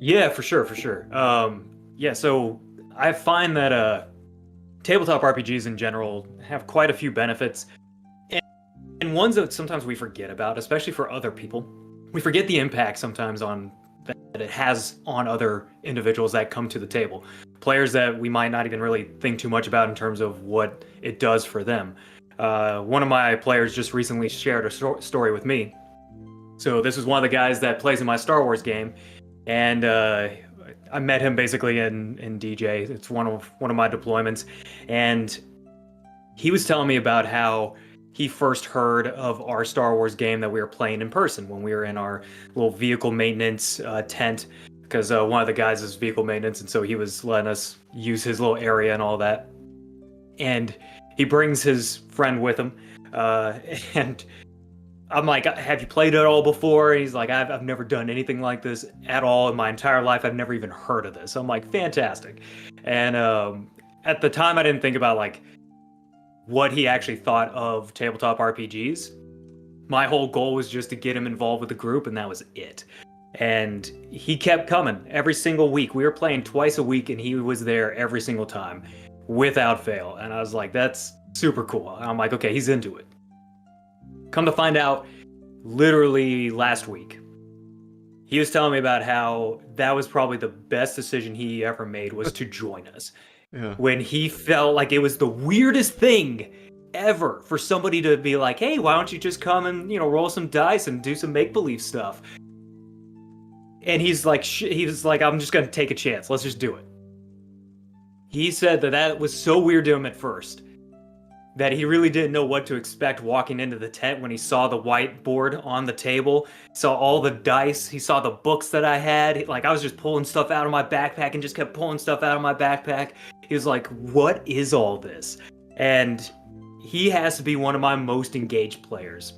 Yeah, for sure, for sure. Yeah, so I find that tabletop RPGs in general have quite a few benefits, and ones that sometimes we forget about, especially for other people. We forget the impact sometimes on that it has on other individuals that come to the table. Players that we might not even really think too much about in terms of what it does for them. One of my players just recently shared a story with me. So this is one of the guys that plays in my Star Wars game, and I met him basically in DJ. It's one of my deployments, and he was telling me about how he first heard of our Star Wars game that we were playing in person when we were in our little vehicle maintenance tent, because one of the guys is vehicle maintenance, and so he was letting us use his little area and all that. And he brings his friend with him, uh, and I'm like, have you played it all before? And he's like, I've never done anything like this at all in my entire life. I've never even heard of this. I'm like, fantastic. And at the time, I didn't think about like what he actually thought of tabletop RPGs. My whole goal was just to get him involved with the group, and that was it. And he kept coming every single week. We were playing twice a week, and he was there every single time without fail. And I was like, that's super cool. And I'm like, okay, he's into it. Come to find out, literally last week, he was telling me about how that was probably the best decision he ever made was to join us. Yeah. When he felt like it was the weirdest thing ever for somebody to be like, hey, why don't you just come and, roll some dice and do some make-believe stuff? And he's like, he was like, I'm just going to take a chance. Let's just do it. He said that was so weird to him at first that he really didn't know what to expect walking into the tent when he saw the whiteboard on the table, saw all the dice, he saw the books that I had. Like, I was just pulling stuff out of my backpack and just kept pulling stuff out of my backpack. He was like, what is all this? And he has to be one of my most engaged players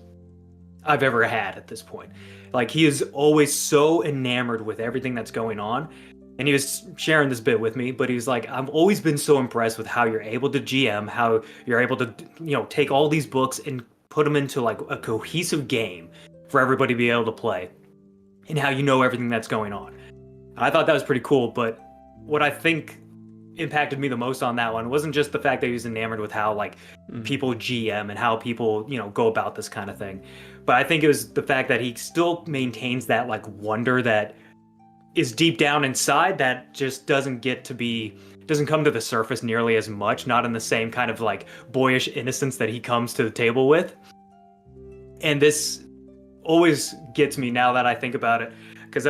I've ever had at this point. Like, he is always so enamored with everything that's going on. And he was sharing this bit with me, but he was like, I've always been so impressed with how you're able to GM, how you're able to, take all these books and put them into like a cohesive game for everybody to be able to play, and how you know everything that's going on. I thought that was pretty cool, but what I think impacted me the most on that one wasn't just the fact that he was enamored with how like people GM and how people, go about this kind of thing. But I think it was the fact that he still maintains that like wonder that is deep down inside that just doesn't come to the surface nearly as much, not in the same kind of like boyish innocence that he comes to the table with. And this always gets me now that I think about it, because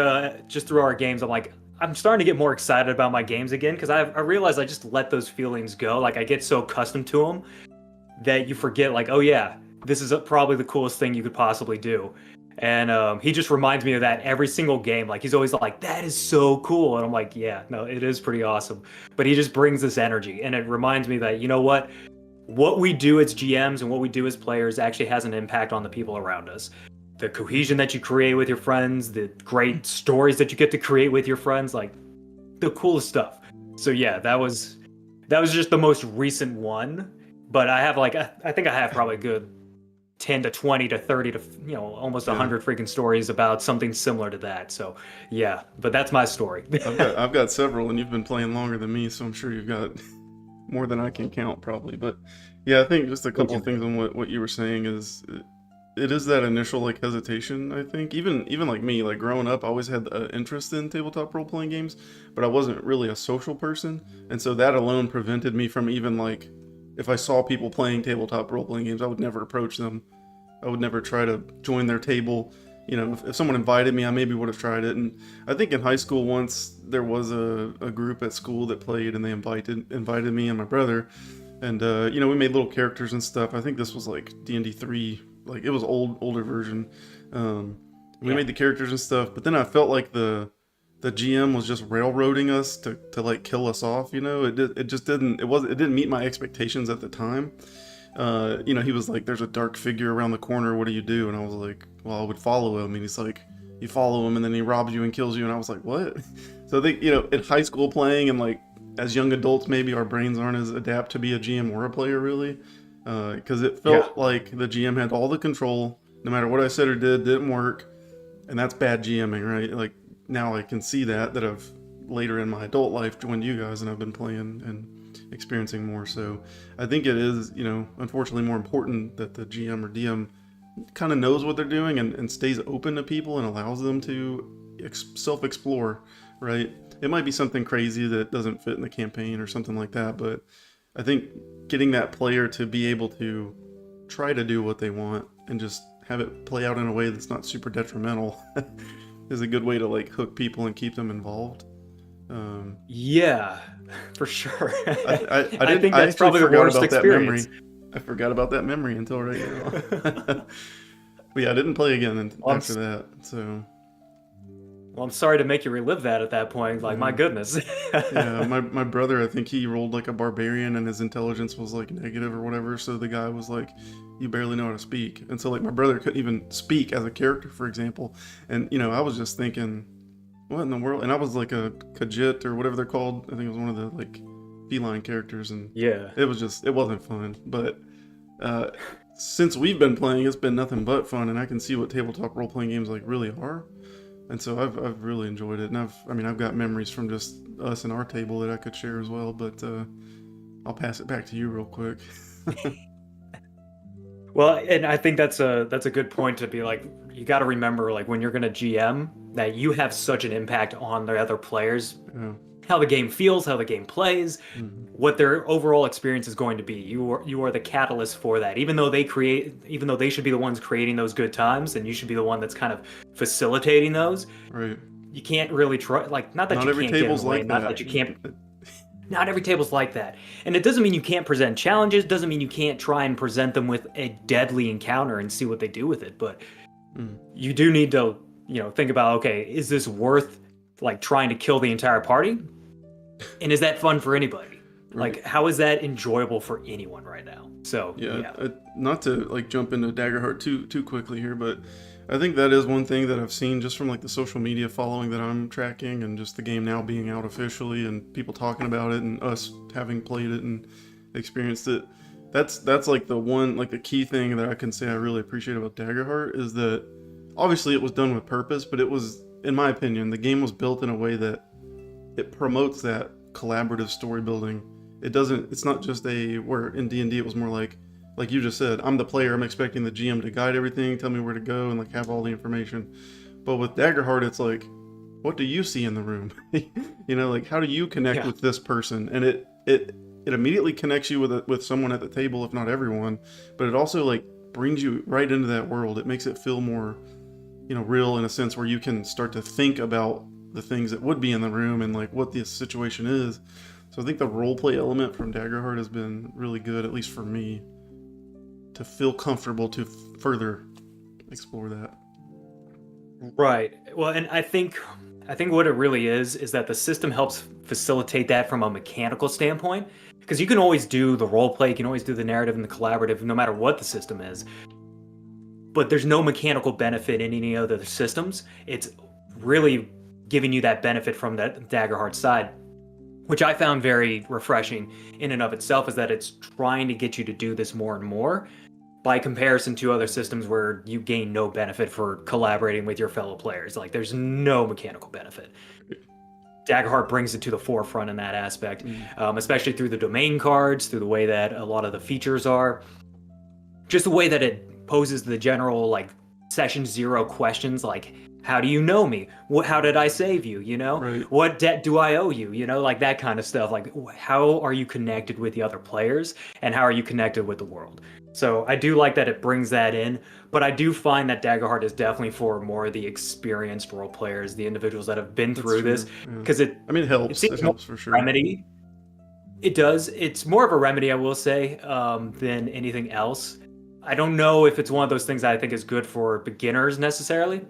just through our games, I'm starting to get more excited about my games again, because I realize I just let those feelings go. Like, I get so accustomed to them that you forget, like, oh yeah, this is probably the coolest thing you could possibly do. And he just reminds me of that every single game. Like, he's always like, that is so cool. And I'm like, yeah, no, it is pretty awesome. But he just brings this energy. And it reminds me that, you know what we do as GMs and what we do as players actually has an impact on the people around us. The cohesion that you create with your friends, the great stories that you get to create with your friends, like the coolest stuff. So yeah, that was just the most recent one. But I have I think I have probably a good 10 to 20 to 30 to almost 100 freaking stories about something similar to that. So yeah, but that's my story. I've got several, and you've been playing longer than me, so I'm sure you've got more than I can count probably. But yeah, I think just a couple of things on what you were saying is it is that initial like hesitation. I think even like me, like growing up, I always had interest in tabletop role playing games, but I wasn't really a social person, and so that alone prevented me from even like, if I saw people playing tabletop role playing games, I would never approach them. I would never try to join their table. If someone invited me, I maybe would have tried it. And I think in high school once there was a group at school that played, and they invited me and my brother, and we made little characters and stuff. I think this was like D&D 3, like it was older version. We made the characters and stuff, but then I felt like the GM was just railroading us to like kill us off. It just didn't meet my expectations at the time. He was like, "There's a dark figure around the corner. What do you do?" And I was like, "Well, I would follow him." And he's like, "You follow him, and then he robs you and kills you." And I was like, "What?" So I think in high school playing and like as young adults, maybe our brains aren't as adapt to be a GM or a player really, because it felt like the GM had all the control. No matter what I said or didn't work, and that's bad GMing, right? Like now I can see that I've later in my adult life joined you guys and I've been playing and experiencing more. So I think it is, unfortunately more important that the GM or DM kind of knows what they're doing and stays open to people and allows them to self-explore, right? It might be something crazy that doesn't fit in the campaign or something like that, but I think getting that player to be able to try to do what they want and just have it play out in a way that's not super detrimental is a good way to like hook people and keep them involved. Yeah, for sure. I think that's probably the worst experience. I forgot about that memory until right now. But yeah, I didn't play again after that. So. Well, I'm sorry to make you relive that at that point. Like, my goodness. Yeah, my brother, I think he rolled like a barbarian and his intelligence was like negative or whatever. So the guy was like, "You barely know how to speak." And so like my brother couldn't even speak as a character, for example. And I was just thinking, what in the world? And I was like a Khajiit or whatever they're called. I think it was one of the like feline characters. And yeah, it wasn't fun. But since we've been playing, it's been nothing but fun. And I can see what tabletop role-playing games like really are. And so I've really enjoyed it, and I've got memories from just us and our table that I could share as well. But I'll pass it back to you real quick. Well, and I think that's a good point to be like, you got to remember like when you're gonna GM that you have such an impact on the other players, how the game feels, how the game plays, what their overall experience is going to be. You are the catalyst for that. Even though they should be the ones creating those good times, and you should be the one that's kind of facilitating those. Right. You can't really try, like, not that you can't get in the way, not that you can't. Not every table's like that. And it doesn't mean you can't present challenges, doesn't mean you can't try and present them with a deadly encounter and see what they do with it. But you do need to, think about, okay, is this worth like trying to kill the entire party? And is that fun for anybody? Right. Like, how is that enjoyable for anyone right now? So yeah. Not to like jump into Daggerheart too quickly here, but I think that is one thing that I've seen just from like the social media following that I'm tracking, and just the game now being out officially and people talking about it and us having played it and experienced it. That's like the one, like the key thing that I can say I really appreciate about Daggerheart is that obviously it was done with purpose, but it was, in my opinion, the game was built in a way that it promotes that collaborative story building. It's not just where in D&D it was more like you just said, I'm the player, I'm expecting the GM to guide everything, tell me where to go, and like have all the information. But with Daggerheart, it's like, what do you see in the room? Like how do you connect with this person? And it immediately connects you with someone at the table, if not everyone. But it also like brings you right into that world. It makes it feel more, real in a sense where you can start to think about the things that would be in the room and like what the situation is. So I think the roleplay element from Daggerheart has been really good, at least for me, to feel comfortable to further explore that. Right. Well, and I think what it really is that the system helps facilitate that from a mechanical standpoint, because you can always do the role play, you can always do the narrative and the collaborative, no matter what the system is. But there's no mechanical benefit in any other systems. It's really giving you that benefit from that Daggerheart side, which I found very refreshing in and of itself, is that it's trying to get you to do this more and more, by comparison to other systems where you gain no benefit for collaborating with your fellow players. Like, there's no mechanical benefit. Daggerheart brings it to the forefront in that aspect, especially through the domain cards, through the way that a lot of the features are. Just the way that it poses the general, like, session zero questions, like, how do you know me? How did I save you? Right. What debt do I owe you? Like that kind of stuff. Like, how are you connected with the other players, and how are you connected with the world? So I do like that it brings that in, but I do find that Daggerheart is definitely for more of the experienced role players, the individuals that have been through this, because it helps. It helps for sure. Remedy. It does. It's more of a remedy, I will say, than anything else. I don't know if it's one of those things that I think is good for beginners necessarily.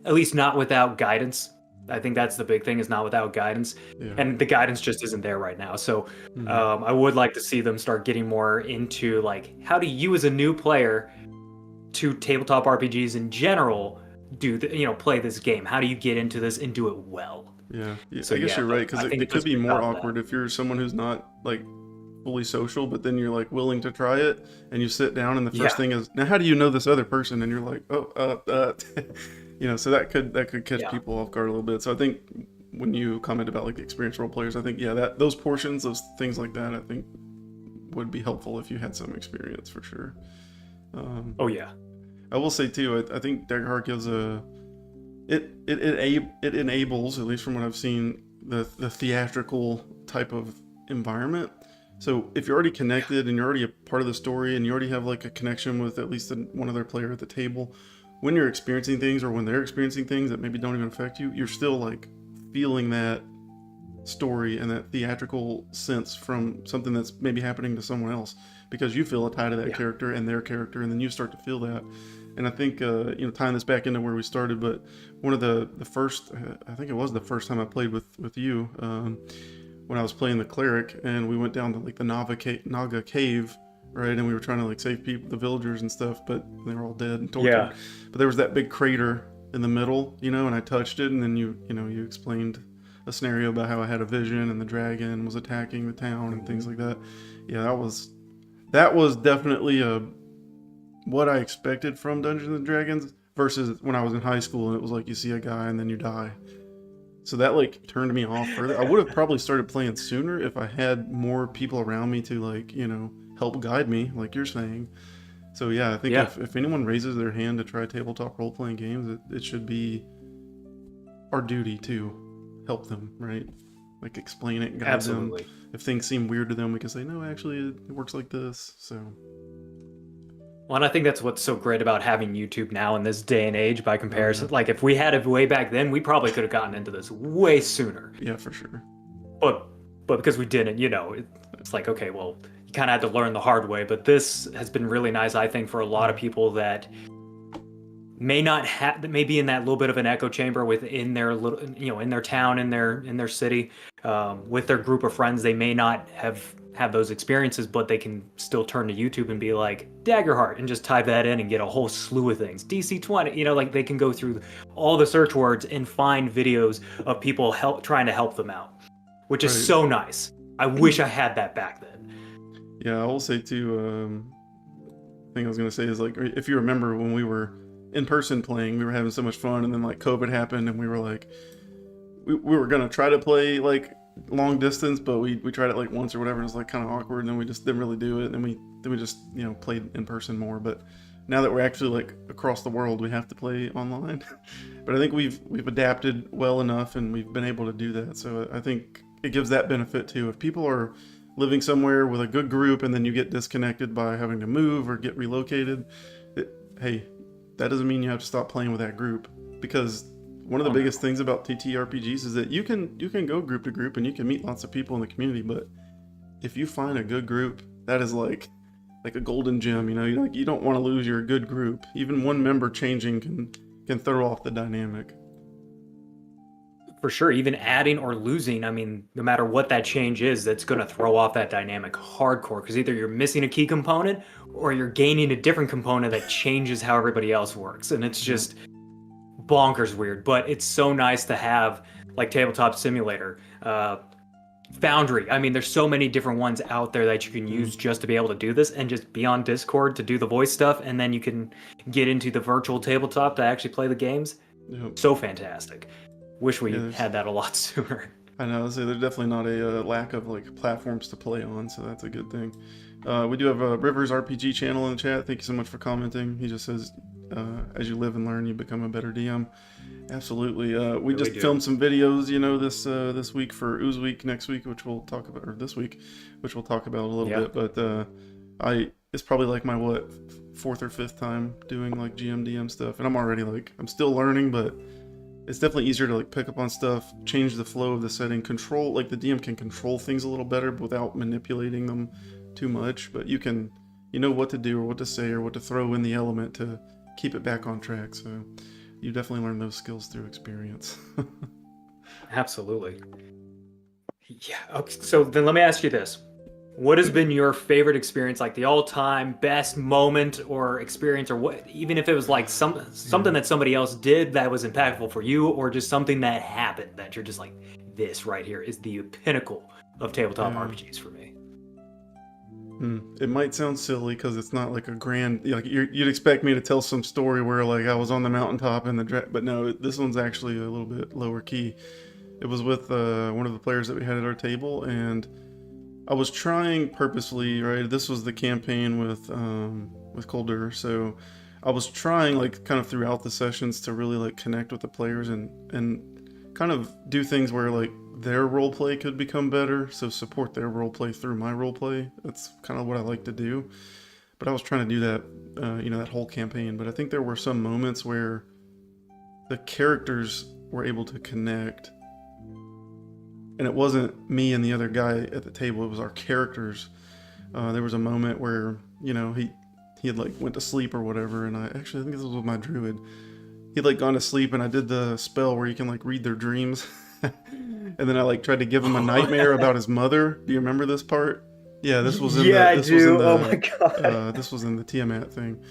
At least not without guidance. I think that's the big thing, is not without guidance, Yeah. and the guidance just isn't there right now. So Hmm. I would like to see them start getting more into like, how do you as a new player to tabletop RPGs in general play this game? How do you get into this and do it well? Yeah. Yeah, So I guess yeah, you're right, because I think it it could does a be good more job of that. awkward if you're someone who's not like fully social, but then you're like willing to try it, and you sit down, and the first Yeah, thing is, now how do you know this other person? And you're like, oh, so that could catch yeah, people off guard a little bit. So I think when you comment about like the experienced role players, I think that those portions, those things like that, I think would be helpful if you had some experience for sure. Um, oh yeah, I will say too, I think Daggerheart gives it enables, at least from what I've seen, the theatrical type of environment. So if you're already connected and you're already a part of the story and you already have like a connection with at least one other player at the table, when you're experiencing things or when they're experiencing things that maybe don't even affect you, you're still like feeling that story and that theatrical sense from something that's maybe happening to someone else, because you feel a tie to that yeah, character and their character, and then you start to feel that. And I think tying this back into where we started, but one of the first, I think it was the first time I played with you, when I was playing the cleric, and we went down to like the Naga cave, right? And we were trying to like save people, the villagers and stuff, but they were all dead and tortured. yeah. But there was that big crater in the middle, and I touched it, and then you explained a scenario about how I had a vision and the dragon was attacking the town and things like that. Yeah, that was definitely what I expected from Dungeons and Dragons versus when I was in high school and it was like you see a guy and then you die. So that like turned me off further. I would have probably started playing sooner if I had more people around me to like, help guide me, like you're saying. So yeah, I think Yeah, if anyone raises their hand to try tabletop role playing games, it should be our duty to help them, right? Like explain it, guide them. absolutely. If things seem weird to them, we can say, no, actually, it works like this. So Well, and I think that's what's so great about having YouTube now in this day and age by oh yeah, comparison. Like, if we had it way back then, we probably could have gotten into this way sooner. yeah, for sure. But because we didn't, it's like, okay, well, you kind of had to learn the hard way. But this has been really nice, I think, for a lot of people that may not have, that may be in that little bit of an echo chamber within their little, in their town, in their city, with their group of friends. They may not have those experiences, but they can still turn to YouTube and be like Daggerheart and just type that in and get a whole slew of things. DC20, like they can go through all the search words and find videos of people trying to help them out, which is Right. so nice. I wish I had that back then. Yeah, I will say too. Thing I was gonna say is like, if you remember when we were in person playing, we were having so much fun, and then like COVID happened, and we were like, we were gonna try to play like long distance, but we tried it like once or whatever, and it was like kind of awkward, and then we just didn't really do it, and then we just played in person more. But now that we're actually like across the world, we have to play online. But I think we've adapted well enough, and we've been able to do that. So I think it gives that benefit too. If people are living somewhere with a good group, and then you get disconnected by having to move or get relocated, hey, that doesn't mean you have to stop playing with that group, because one of the biggest things about TTRPGs is that you can go group to group and you can meet lots of people in the community, but if you find a good group, that is like a golden gem. You don't want to lose your good group. Even one member changing can throw off the dynamic. For sure, even adding or losing, I mean, no matter what that change is, that's going to throw off that dynamic hardcore, because either you're missing a key component or you're gaining a different component that changes how everybody else works. And it's Yeah. just bonkers weird. But it's so nice to have like Tabletop Simulator, Foundry. I mean, there's so many different ones out there that you can use just to be able to do this, and just be on Discord to do the voice stuff. And then you can get into the virtual tabletop to actually play the games. Yep. So fantastic. Wish we Yeah, had that a lot sooner. I know. So there's definitely not a lack of like platforms to play on, so that's a good thing. We do have a Rivers RPG channel in the chat. Thank you so much for commenting. He just says, as you live and learn, you become a better DM. Absolutely. We Really just do. filmed some videos, this week for Ooze Week, next week, which we'll talk about, or this week, which we'll talk about a little Yeah. bit. But it's probably like my fourth or fifth time doing like GM/DM stuff, and I'm already like, I'm still learning, but it's definitely easier to like pick up on stuff, change the flow of the setting, control, like the DM can control things a little better without manipulating them too much, but you know what to do or what to say or what to throw in the element to keep it back on track. So you definitely learn those skills through experience. Absolutely. Yeah. Okay, so then let me ask you this. What has been your favorite experience, like the all-time best moment or experience, or what, even if it was like something Yeah. that somebody else did that was impactful for you, or just something that happened that you're just like, this right here is the pinnacle of tabletop Yeah. RPGs for me. It might sound silly because it's not like a grand, like you'd expect me to tell some story where like I was on the mountaintop in but no, this one's actually a little bit lower key. It was with one of the players that we had at our table, and I was trying purposely, right? This was the campaign with Colder, so I was trying like kind of throughout the sessions to really like connect with the players and kind of do things where like their role play could become better, so support their role play through my role play. That's kind of what I like to do. But I was trying to do that, that whole campaign. But I think there were some moments where the characters were able to connect, and it wasn't me and the other guy at the table. It was our characters. There was a moment where he had like went to sleep or whatever, and I think this was with my druid. He'd like gone to sleep, and I did the spell where you can like read their dreams. And then I like tried to give him a nightmare about his mother. Do you remember this part? Yeah, this was in Yeah, the I do. Oh my god. this was in the Tiamat thing,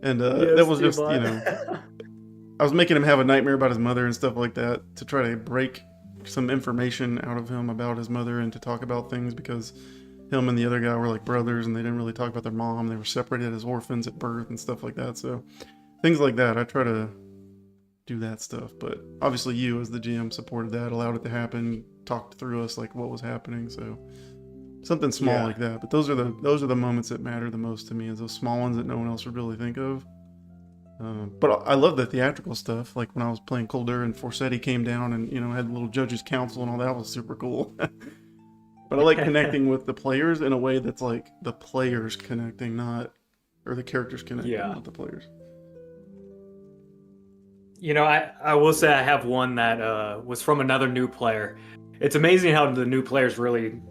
and that Yes, was just Tiamat. I was making him have a nightmare about his mother and stuff like that to try to break some information out of him about his mother and to talk about things, because him and the other guy were like brothers and they didn't really talk about their mom. They were separated as orphans at birth and stuff like that. So things like that, I try to do that stuff. But obviously you as the GM supported that, allowed it to happen, talked through us like what was happening. So something small like that. But those are the moments that matter the most to me, is those small ones that no one else would really think of. But I love the theatrical stuff, like when I was playing Colder and Forsetti came down and had a little judges council and all that was super cool. But I like connecting with the players in a way that's like the players connecting, or the characters connecting, not the players. I will say I have one that was from another new player. It's amazing how the new players really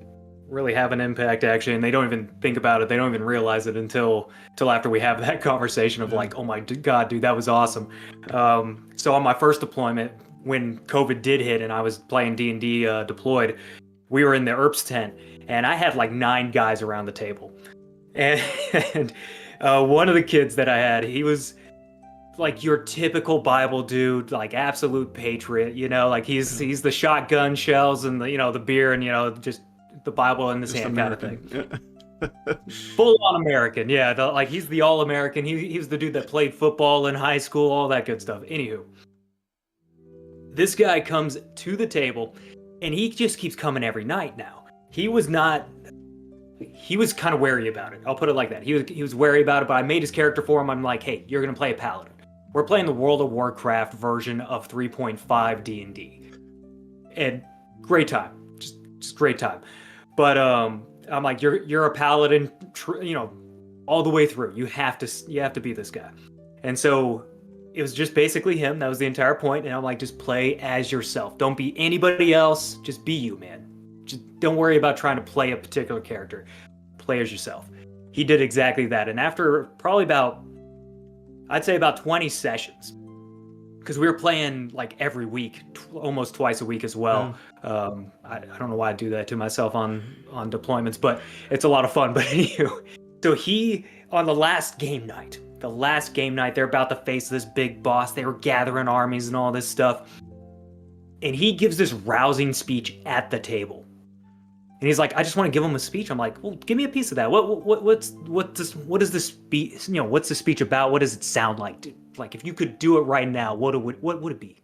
have an impact, actually, and they don't even think about it. They don't even realize it until after we have that conversation of like, oh my god, dude, that was awesome. So on my first deployment, when COVID did hit and I was playing D&D deployed, we were in the ERPS tent, and I had like 9 guys around the table, and one of the kids that I had, he was like your typical Bible dude, like absolute patriot, like he's the shotgun shells and the beer and just the Bible in his hand American kind of thing. Full on American, yeah. Like he's the all American. He was the dude that played football in high school, all that good stuff. Anywho, this guy comes to the table, and he just keeps coming every night now. He was kind of wary about it. I'll put it like that. He was wary about it, but I made his character for him. I'm like, hey, you're gonna play a paladin. We're playing the World of Warcraft version of 3.5 D&D, and great time, just great time. But I'm like, you're a paladin, all the way through. You have to be this guy. And so it was just basically him. That was the entire point. And I'm like, just play as yourself. Don't be anybody else. Just be you, man. Just don't worry about trying to play a particular character. Play as yourself. He did exactly that. And after probably I'd say about 20 sessions, because we were playing like every week, almost twice a week as well. I don't know why I do that to myself on deployments, but it's a lot of fun. But anyway, so he, on the last game night, they're about to face this big boss. They were gathering armies and all this stuff. And he gives this rousing speech at the table. And he's like, I just want to give him a speech. I'm like, well, give me a piece of that. What is this speech? What's the speech about? What does it sound like, dude? Like, if you could do it right now, what would it be?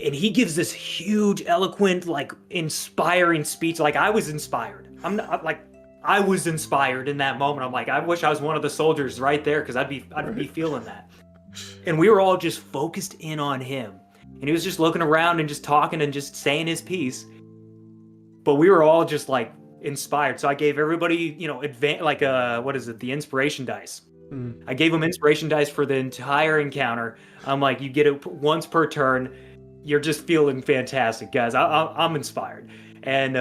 And he gives this huge, eloquent, like inspiring speech. Like I was inspired. I was inspired in that moment. I'm like, I wish I was one of the soldiers right there, because I'd be feeling that. And we were all just focused in on him, and he was just looking around and just talking and just saying his piece. But we were all just like inspired. So I gave everybody, the inspiration dice. I gave them inspiration dice for the entire encounter. I'm like, you get it once per turn. You're just feeling fantastic, guys. I'm inspired. And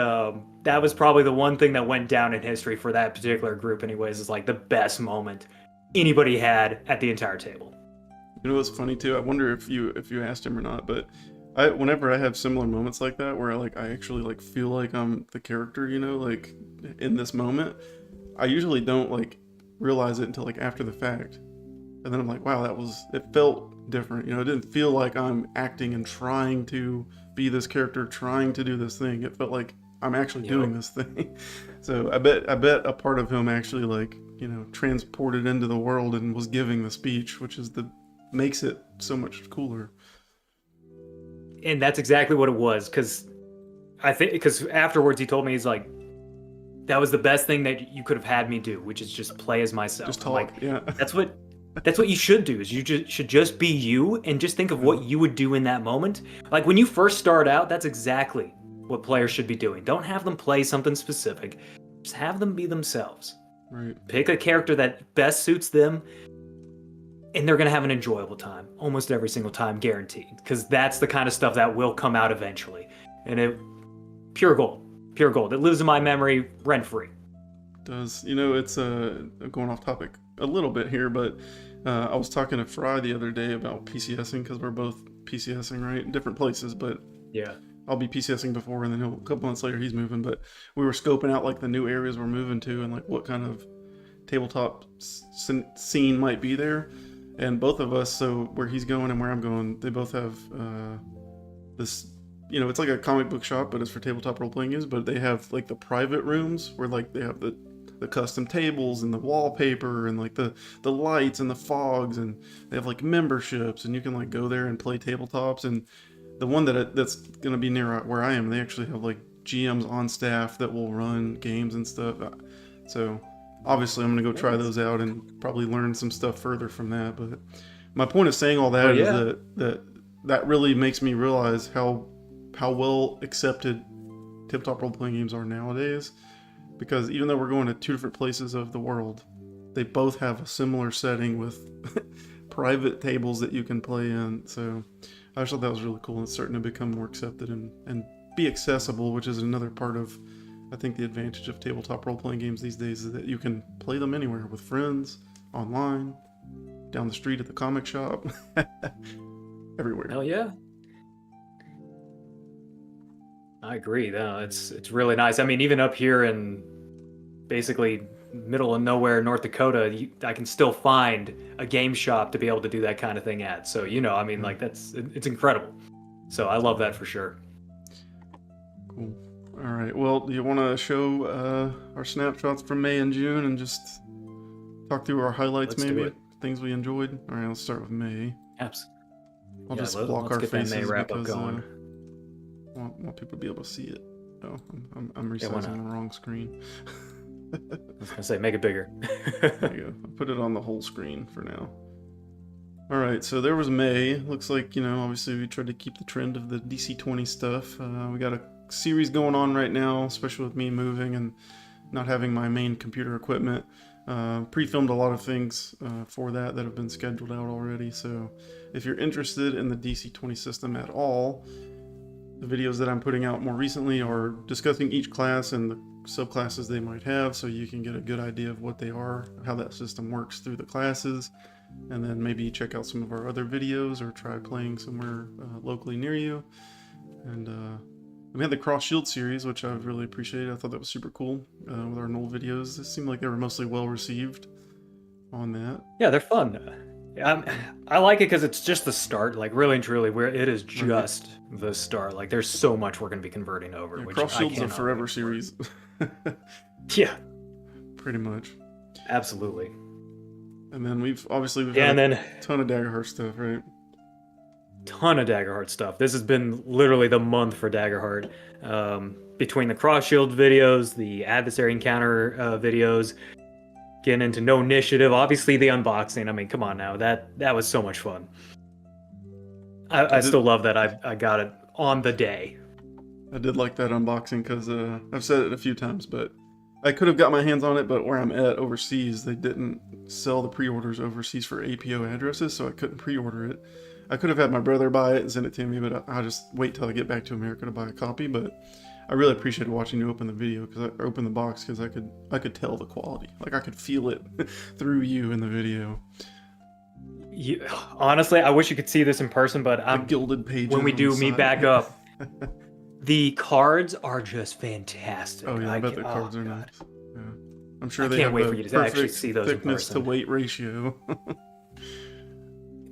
that was probably the one thing that went down in history for that particular group anyways, is like the best moment anybody had at the entire table. You know what's funny too? I wonder if you asked him or not, but Whenever I have similar moments like that, where I actually like feel like I'm the character, you know, like in this moment, I usually don't like realize it until like after the fact. And then I'm like, wow, it felt different. You know, it didn't feel like I'm acting and trying to be this character, trying to do this thing. It felt like I'm actually doing this thing. So I bet a part of him actually like, you know, transported into the world and was giving the speech, which is makes it so much cooler. And that's exactly what it was, because afterwards he told me, he's like, that was the best thing that you could have had me do, which is just play as myself. Just I'm talk, like, yeah. that's what you should do, is should just be you and just think of what you would do in that moment. Like when you first start out, that's exactly what players should be doing. Don't have them play something specific. Just have them be themselves. Right. Pick a character that best suits them, and they're going to have an enjoyable time almost every single time, guaranteed, because that's the kind of stuff that will come out eventually. And pure gold. It lives in my memory rent free. Does, you know, it's going off topic a little bit here, but I was talking to Fry the other day about PCSing, because we're both PCSing, right, in different places, but Yeah. I'll be PCSing before, and then a couple months later he's moving. But we were scoping out like the new areas we're moving to and like what kind of tabletop scene might be there. And both of us, so where he's going and where I'm going, they both have this, you know, it's like a comic book shop, but it's for tabletop role-playing games. But they have like the private rooms where like they have the custom tables and the wallpaper and like the lights and the fogs, and they have like memberships, and you can like go there and play tabletops. And the one that's gonna be near where I am, they actually have like GMs on staff that will run games and stuff. So obviously I'm gonna go try those out and probably learn some stuff further from that. But my point of saying all that is that really makes me realize how well accepted tabletop role-playing games are nowadays. Because even though we're going to two different places of the world, they both have a similar setting with private tables that you can play in. So I just thought that was really cool, and it's starting to become more accepted and be accessible, which is another part of, I think, the advantage of tabletop role-playing games these days, is that you can play them anywhere, with friends, online, down the street at the comic shop, everywhere. Hell yeah. I agree. No, it's really nice. I mean, even up here in basically middle of nowhere, North Dakota, I can still find a game shop to be able to do that kind of thing at. So, you know, I mean, like it's incredible. So I love that for sure. Cool. All right. Well, do you want to show our snapshots from May and June and just talk through our highlights, maybe things we enjoyed? All right, let's start with May. Absolutely. I'll just block our faces because I want people to be able to see it. Oh, I'm resizing the wrong screen. I was gonna say, make it bigger. There you go. I'll put it on the whole screen for now. All right, so there was May. Looks like, you know, obviously we tried to keep the trend of the DC20 stuff. We got a series going on right now, especially with me moving and not having my main computer equipment. Pre-filmed a lot of things for that have been scheduled out already. So if you're interested in the DC20 system at all, the videos that I'm putting out more recently are discussing each class and the subclasses they might have, so you can get a good idea of what they are, how that system works through the classes, and then maybe check out some of our other videos or try playing somewhere locally near you. And we had the Cross Shield series, which I've really appreciated. I thought that was super cool with our Knoll videos. It seemed like they were mostly well received on that. Yeah, they're fun. I like it because it's just the start, like really and truly, where it is just the start. Like there's so much we're going to be converting over. Yeah, which Cross Shield's a forever series. Yeah, pretty much. Absolutely. And then we've had a ton of Daggerheart stuff, right? Ton of Daggerheart stuff. This has been literally the month for Daggerheart. Between the Cross Shield videos, the adversary encounter videos, getting into No Initiative, obviously the unboxing. I mean, come on now, that was so much fun. I still love that I got it on the day. I did like that unboxing because I've said it a few times, but I could have got my hands on it, but where I'm at overseas, they didn't sell the pre-orders overseas for APO addresses, so I couldn't pre-order it. I could have had my brother buy it and send it to me, but I'll just wait till I get back to America to buy a copy. But I really appreciated watching you open the video, open the box, because I could tell the quality. Like I could feel it through you in the video. Honestly, I wish you could see this in person, but The gilded pages when we on the do meet back side. up, the cards are just fantastic. Oh yeah, I bet the Oh cards are god, nice. Yeah. I'm I sure they can't have wait the for you to actually perfect see those in thickness to person. weight ratio.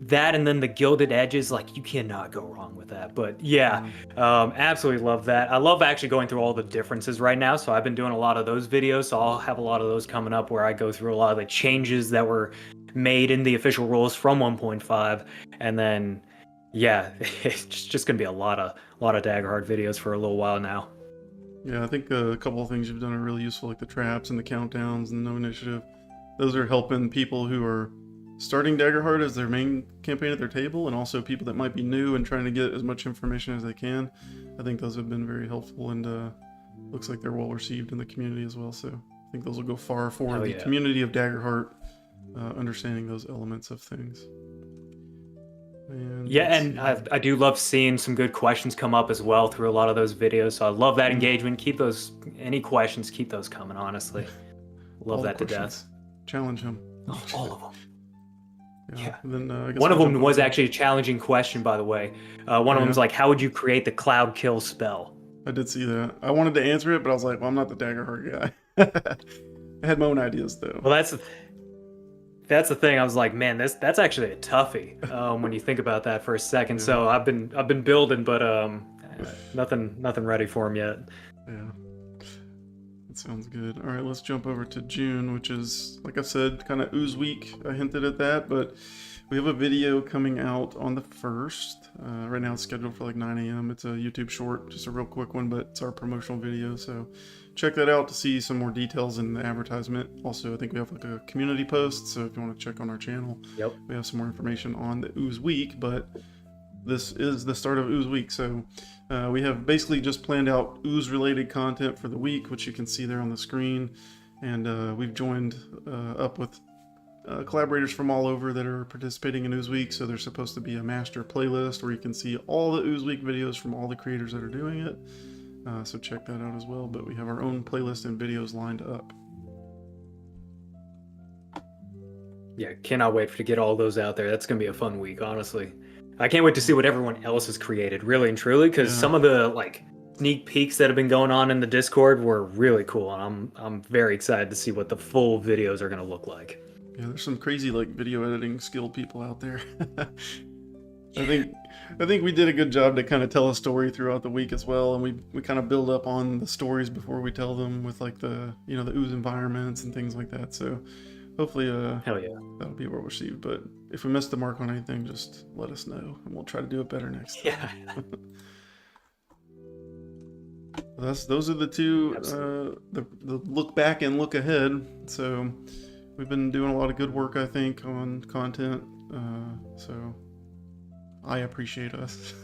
That and then the gilded edges, like you cannot go wrong with that. But yeah, Yeah. absolutely love that. I love actually going through all the differences right now. So I've been doing a lot of those videos. So I'll have a lot of those coming up where I go through a lot of the changes that were made in the official rules from 1.5, and then yeah, it's just gonna be a lot of Daggerheart videos for a little while now. Yeah, I think a couple of things you've done are really useful, like the traps and the countdowns and no initiative. Those are helping people who are starting Daggerheart as their main campaign at their table, and also people that might be new and trying to get as much information as they can. I think those have been very helpful, and looks like they're well received in the community as well. So I think those will go far for Oh the yeah. community of Daggerheart, understanding those elements of things. And Yeah, let's and see. I do love seeing some good questions come up as well through a lot of those videos. So I love that Mm, engagement. Keep those, any questions, keep those coming, honestly. Love all the that to death. questions. Challenge him. Oh, all of them. Yeah. Yeah. And then I guess One of we'll jump them was over. actually a challenging question, by the way. One Oh of yeah. them's like, how would you create the cloud kill spell? I did see that. I wanted to answer it, but I was like, well, I'm not the Daggerheart guy. I had my own ideas though. Well, that's the thing. I was like, man, that's actually a toughie when you think about that for a second. Yeah. So I've been building, but nothing ready for him yet. Yeah. That sounds good. All right, let's jump over to June, which is, like I said, kind of ooze week. I hinted at that, but we have a video coming out on the 1st. Right now it's scheduled for like 9 a.m. It's a YouTube short, just a real quick one, but it's our promotional video. So check that out to see some more details in the advertisement. Also, I think we have like a community post. So if you want to check on our channel, Yep. we have some more information on the ooze week, but this is the start of ooze week. So we have basically just planned out ooze related content for the week, which you can see there on the screen. And we've joined up with collaborators from all over that are participating in ooze week. So there's supposed to be a master playlist where you can see all the ooze week videos from all the creators that are doing it. So check that out as well. But we have our own playlist and videos lined up. Yeah, cannot wait to get all those out there. That's gonna be a fun week, honestly. I can't wait to see what everyone else has created, really and truly, because Yeah. some of the like sneak peeks that have been going on in the Discord were really cool, and I'm very excited to see what the full videos are gonna look like. Yeah, there's some crazy like video editing skilled people out there. I think we did a good job to kind of tell a story throughout the week as well, and we kind of build up on the stories before we tell them with like the the ooze environments and things like that. So hopefully Hell yeah. that'll be well received. But if we missed the mark on anything, just let us know, and we'll try to do it better next time. Yeah. Those are the two Absolutely. the look back and look ahead. So we've been doing a lot of good work, I think, on content. So I appreciate us.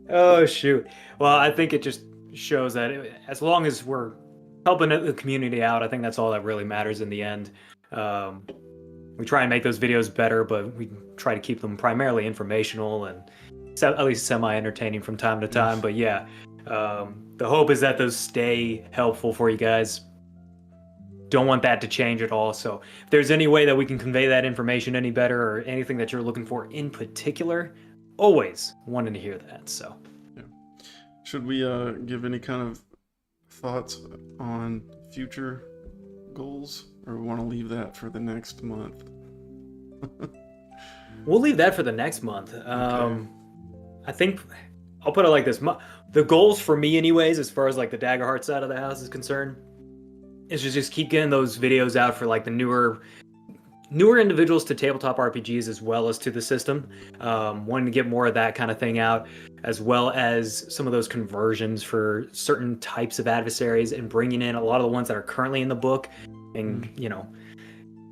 Oh shoot. Well, I think it just shows that as long as we're helping the community out, I think that's all that really matters in the end. Um, we try and make those videos better, but we try to keep them primarily informational and at least semi-entertaining from time to time. Yes. But yeah, the hope is that those stay helpful for you guys. Don't want that to change at all. So if there's any way that we can convey that information any better or anything that you're looking for in particular, always wanting to hear that. So Yeah. Should we give any kind of thoughts on future goals, or we want to leave that for the next month? we'll leave that for the next month. Okay. I think I'll put it like this: the goals for me, anyways, as far as like the Daggerheart side of the house is concerned, is to just keep getting those videos out for like the newer individuals to tabletop RPGs as well as to the system. Wanting to get more of that kind of thing out, as well as some of those conversions for certain types of adversaries, and bringing in a lot of the ones that are currently in the book, and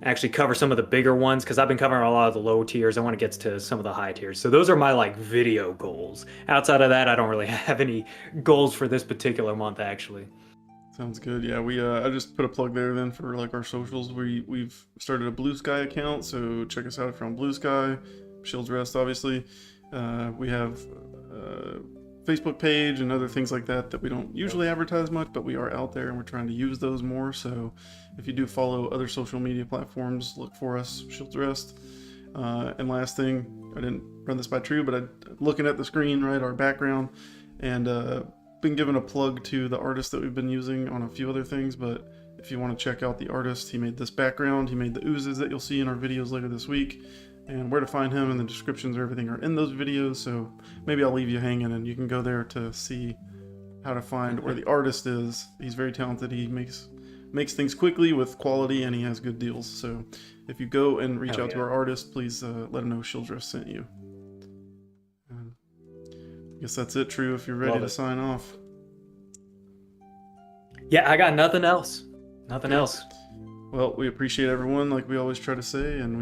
actually cover some of the bigger ones, because I've been covering a lot of the low tiers. I want to get to some of the high tiers. So those are my like video goals. Outside of that, I don't really have any goals for this particular month, actually. Sounds good. Yeah, we I just put a plug there then for like our socials. We've started a Blue Sky account, so check us out if you're on Blue Sky. Shields Rest, obviously. We have Facebook page and other things like that we don't usually advertise much, but we are out there and we're trying to use those more. So if you do follow other social media platforms, look for us, Shields Rest. And last thing, I didn't run this by True, but looking at the screen, right, our background, and been given a plug to the artist that we've been using on a few other things. But if you want to check out the artist, he made this background, he made the oozes that you'll see in our videos later this week. And where to find him and the descriptions of everything are in those videos, so maybe I'll leave you hanging and you can go there to see how to find where the artist is. He's very talented. He makes things quickly with quality, and he has good deals. So if you go and reach out to our artist, please let him know Shields Rest sent you. I guess that's it, True, if you're ready to sign off. Yeah, I got nothing else. Nothing else. Well, we appreciate everyone, like we always try to say, and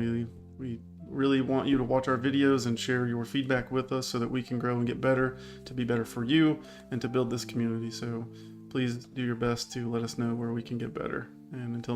we really want you to watch our videos and share your feedback with us so that we can grow and get better, to be better for you and to build this community. So please do your best to let us know where we can get better. And until next